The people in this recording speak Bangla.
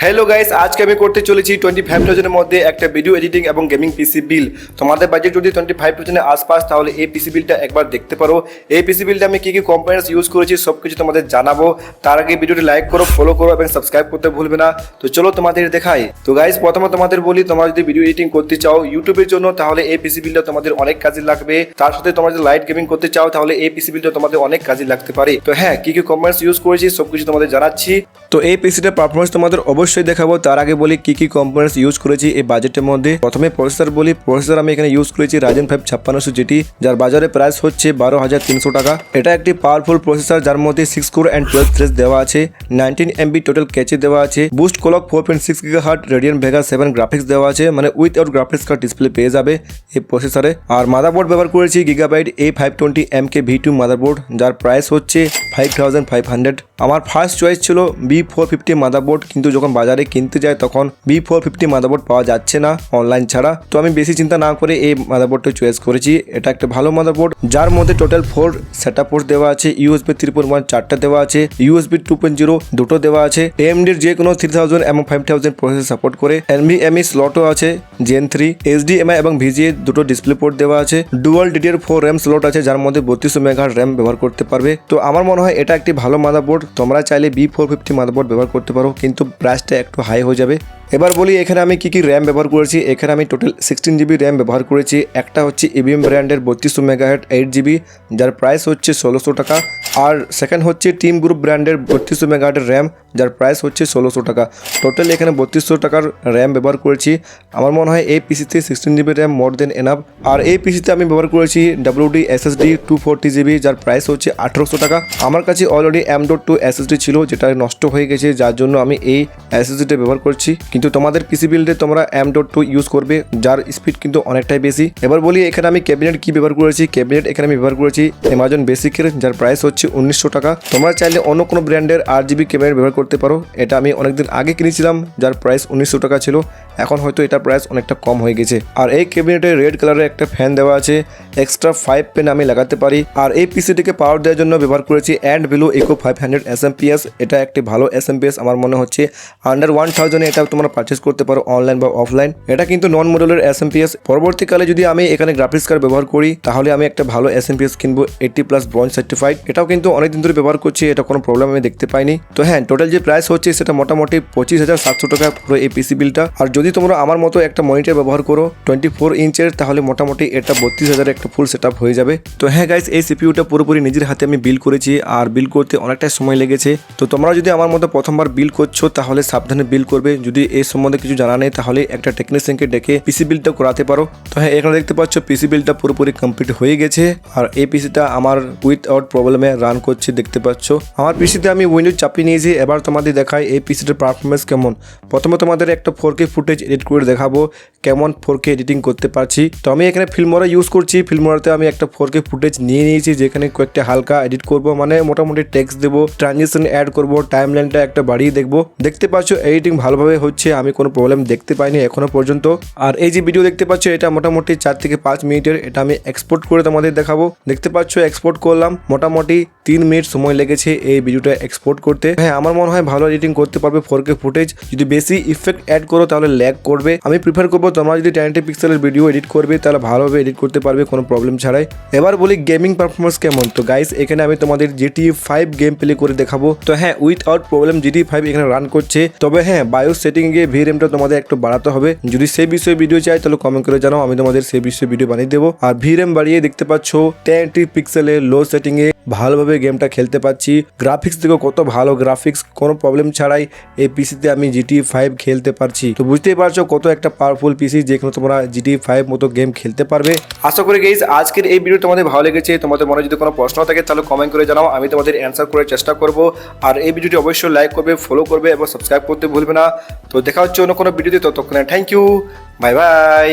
হ্যালো গাইস, আজকে আমি করতে চলেছি 25,000 এর মধ্যে একটা ভিডিও এডিটিং এবং গেমিং পিসি বিল। তোমাদের বাজেট যদি 25,000 এর আশপাশ, তাহলে এই পিসি বিলটা একবার দেখতে পারো। এই পিসি বিলটা আমি কি কি কম্পোনেন্টস ইউজ করেছি সবকিছু তোমাদের জানাবো। তার আগে ভিডিওটি লাইক করো, ফলো করো এবং সাবস্ক্রাইব করতে ভুলবে না। তো চলো তোমাদের দেখাই। তো গাইস, প্রথমে তোমাদের বলি, তোমরা যদি ভিডিও এডিটিং করতে চাও ইউটিউবের জন্য, তাহলে এই পিসি বিলটা তোমাদের অনেক কাজে লাগবে। তার সাথে তোমরা যদি লাইট গেমিং করতে চাও, তাহলে এই পিসি বিলটা তোমাদের অনেক কাজে লাগতে পারে। তো হ্যাঁ, কি কি কম্পোনেন্টস ইউজ করেছি সবকিছু তোমাদের জানাচ্ছি। তো এই পিসিটার পারফরমেন্স তোমাদের অবশ্যই দেখাবো। তার আগে বলি কি কি কম্পোনেন্টস ইউজ করেছি এই বাজেটের মধ্যে। প্রথমে প্রসেসর বলি। প্রসেসর আমি এখানে ইউজ করেছি Ryzen 5 5600 GT, যার বাজারে প্রাইস হচ্ছে 12,300 টাকা। এটা একটি পাওয়ারফুল প্রসেসর, যার মধ্যে 6 কোর এন্ড 12 থ্রেড দেওয়া আছে, 19 MB টোটাল ক্যাচে দেওয়া আছে, boost clock 4.6 GHz, radian Vega 7 graphics দেওয়া আছে, মানে উইথআউট গ্রাফিক্স কার্ড ডিসপ্লে পেয়ে যাবে এই প্রসেসরে। আর মাদারবোর্ড ব্যবহার করেছি gigabyte A520 MK V2 motherboard, যার প্রাইস হচ্ছে 5,500। আমার ফার্স্ট চয়েস ছিল B450 মাদারবোর্ড, কিন্তু যখন বাজারে কিনতে যায় তখন B450 মাদারবোর্ড পাওয়া যাচ্ছে না অনলাইন ছাড়া। তো আমি বেশি চিন্তা না করে এই মাদারবোর্ডটা চয়েস করেছি। এটা একটা ভালো মাদারবোর্ড, যার মধ্যে টোটাল 4 সেটআপ পোর্ট দেওয়া আছে, USB 3.1 4টা দেওয়া আছে, USB 2.0 দুটো দেওয়া আছে, AMD এর যে কোনো 3000 এবং 5000 প্রসেসর সাপোর্ট করে, NVMe স্লটও আছে, Gen 3 HDMI এবং VGA দুটো ডিসপ্লে পোর্ট দেওয়া আছে, ডুয়াল DDR4 RAM স্লট আছে, যার মধ্যে 32 মেগাহার্টজ RAM ব্যবহার করতে পারবে। তো আমার মনে হয় এটা একটি ভালো মাদারবোর্ড। তোমরা চাইলে B450 মাদারবোর্ড ব্যবহার করতে পারো, কিন্তু প্রাইসটা একটু হাই হয়ে যাবে। এবার বলি এখানে আমি কি র্যাম ব্যবহার করেছি। এখানে আমি টোটাল 16 GB র্যাম ব্যবহার করেছি। একটা হচ্ছে EVM ব্র্যান্ডের 32 মেগাহার্টজ 8 GB, যার প্রাইস হচ্ছে 1600 টাকা। আর সেকেন্ড হচ্ছে টিম গ্রুপ ব্র্যান্ডের 32 মেগাহার্টজ র্যাম, যার প্রাইস হচ্ছে 1600 টাকা। টোটাল এখানে 3200 টাকার র্যাম ব্যবহার করেছি। আমার মনে হয় এই পিসিতে 16 GB র্যাম মোর দেন এনাফ। আর এই পিসিতে আমি ব্যবহার করেছি WD SSD 240 GB, যার প্রাইস হচ্ছে 1800 টাকা। আমার কাছে অলরেডি M.2 SSD ছিল, যেটা নষ্ট হয়ে গেছে, যার জন্য আমি এই SSDটা ব্যবহার করছি। কিন্তু তোমাদের পিসি বিল্ডে তোমরা M.2 ইউজ করবে, যার স্পিড কিন্তু অনেকটাই বেশি। এবার বলি এখানে আমি ক্যাবিনেট কি ব্যবহার করেছি। ক্যাবিনেট এখানে আমি ব্যবহার করেছি অ্যামাজন বেসিকের, যার প্রাইস হচ্ছে 1900 টাকা। তোমরা চাইলে অন্য কোনো ব্র্যান্ডের 8GB ক্যাবিনেট ব্যবহার করতে পারো। এটা আমি অনেকদিন আগে কিনেছিলাম, যার প্রাইস 1900 টাকা ছিল। এখন হয়তো এটার প্রাইস অনেকটা কম হয়ে গেছে। আর এই ক্যাবিনেটে রেড কালারের একটা ফ্যান দেওয়া আছে, এক্সট্রা 5 পেন আমি লাগাতে পারি। আর এই পিসিটিকে পাওয়ার দেওয়ার জন্য ব্যবহার করেছি অ্যান্ড ভ্যালু ইকো 500 SMPS। এটা একটি ভালো SMPS আমার মনে হচ্ছে। আন্ডার 1000 এটা তোমরা পারচেস করতে পারো অনলাইন বা অফলাইন। এটা কিন্তু নন মডেলের SMPS। পরবর্তীকালে যদি আমি এখানে গ্রাফিক্স কার্ড ব্যবহার করি, তাহলে আমি একটা ভালো SMPS কিনবো 80+ ব্রঞ্জ সার্টিফাইড। এটাও কিন্তু অনেকদিন ধরে ব্যবহার করছি, এটা কোনো প্রবলেম আমি দেখতে পাইনি। তো হ্যাঁ, টোটাল যে প্রাইস হচ্ছে সেটা মোটামুটি 25,700 টাকা পুরো এই পিসি বিলটা। আর যদি তোমরা আমার মতো একটা মনিটর ব্যবহার করো 24 ইঞ্চের, তাহলে মোটামুটি এটা 32,000 একটা ফুল সেটআপ হয়ে যাবে। তো হ্যাঁ গাইস, এই সিপিইউটা পুরোপুরি নিজের হাতে আমি বিল করেছি, আর বিল করতে অনেকটাই সময় লেগেছে। তো তোমরা যদি আমার মতো প্রথমবার বিল করছো, তাহলে সাবধানে বিল করবে। যদি এই সম্বন্ধে কিছু জানা নেই, তাহলে একটা টেকনিশিয়ানকে ডেকে পিসি বিলটা করাতে পারো। তো হ্যাঁ, এখানে দেখতে পাচ্ছ পিসি বিলটা পুরোপুরি কমপ্লিট হয়ে গেছে। আর এই পিসিটা আমার উইথআউট প্রবলেমে রান করছে, দেখতে পাচ্ছ। আমার পিসিতে আমি উইন্ডোজ চাপিয়ে নিয়েছি। এবার তোমাদের দেখাই এই পিসিটার পারফরমেন্স কেমন। প্রথমে তোমাদের একটা 4K ফুটেজ এডিট করে দেখাবো কেমন 4K এডিটিং করতে পারছি। তো আমি এখানে ফিল্মোরা ইউজ করছি। ফিল্মোরাতে আমি একটা 4K ফুটেজ নিয়ে নিয়েছি, যেখানে কয়েকটা হালকা এডিট করব, মানে মোটামুটি টেক্সট দেবো, ট্রানজিশন অ্যাড করব, টাইম লাইনটা একটা বাড়িয়ে দেখবো। দেখতে পাচ্ছ এডিটিং ভালোভাবে হচ্ছে, আমি কোনো প্রবলেম দেখতে পাইনি এখনো পর্যন্ত। আর এই যে ভিডিও দেখতে পাচ্ছ, এটা মোটামুটি 4 থেকে 5 মিনিটের। এটা আমি এক্সপোর্ট করে তোমাদের দেখাবো। দেখতে পাচ্ছ এক্সপোর্ট করলাম, মোটামুটি 3 মিনিট সময় লেগেছে এই ভিডিওটা এক্সপোর্ট করতে। হ্যাঁ, আমার মনে হয় ভালো এডিটিং করতে পারবে 4K ফুটেজ। যদি বেশি ইফেক্ট অ্যাড করো তাহলে ল্যাগ করবে। আমি প্রিফার করবো তোমরা যদি 1080 পিক্সেলের ভিডিও এডিট করবে, তাহলে ভালোভাবে এডিট করতে পারবে কোনো প্রবলেম ছাড়াই। এবার বলি গেমিং পারফরমেন্স কেমন। তো গাইস, এখানে আমি তোমাদের GTA 5 গেম প্লে করে দেখাবো। তো হ্যাঁ, উইথআউট প্রবলেম GTA 5 এখানে রান করছে। তবে হ্যাঁ, বায়োস সেটিং এ VRAMটা তোমাদের একটু বাড়াতে হবে। যদি সেই বিষয়ে ভিডিও চাই, তাহলে কমেন্ট করে জানাও, আমি তোমাদের সেই বিষয়ে ভিডিও বানিয়ে দেবো। আর VRAM বাড়িয়ে দেখতে পাচ্ছ 1080 পিক্সেলে লো সেটিং এ ভালোভাবে গেমটা খেলতে পাচ্ছি। গ্রাফিক্স দেখো কত ভালো গ্রাফিক্স, কোনো প্রবলেম ছাড়াই এই পিসিতে আমি GTA 5 খেলতে পারছি। তো বুঝতেই পারছো কত একটা পাওয়ারফুল পিসি, যেখানে তোমরা GTA 5 মতো গেম খেলতে পারবে। আশা করি গাইস আজকের এই ভিডিও তোমাদের ভালো লেগেছে। তোমাদের মনে যদি কোনো প্রশ্ন থাকে, তাহলে কমেন্ট করে জানাও, আমি তোমাদের অ্যান্সার করার চেষ্টা করব। আর এই ভিডিওটি অবশ্যই লাইক করবে, ফলো করবে এবং সাবস্ক্রাইব করতে ভুলবে না। তো দেখা হচ্ছে অন্য কোনো ভিডিওতে, ততক্ষণে থ্যাংক ইউ, বাই বাই।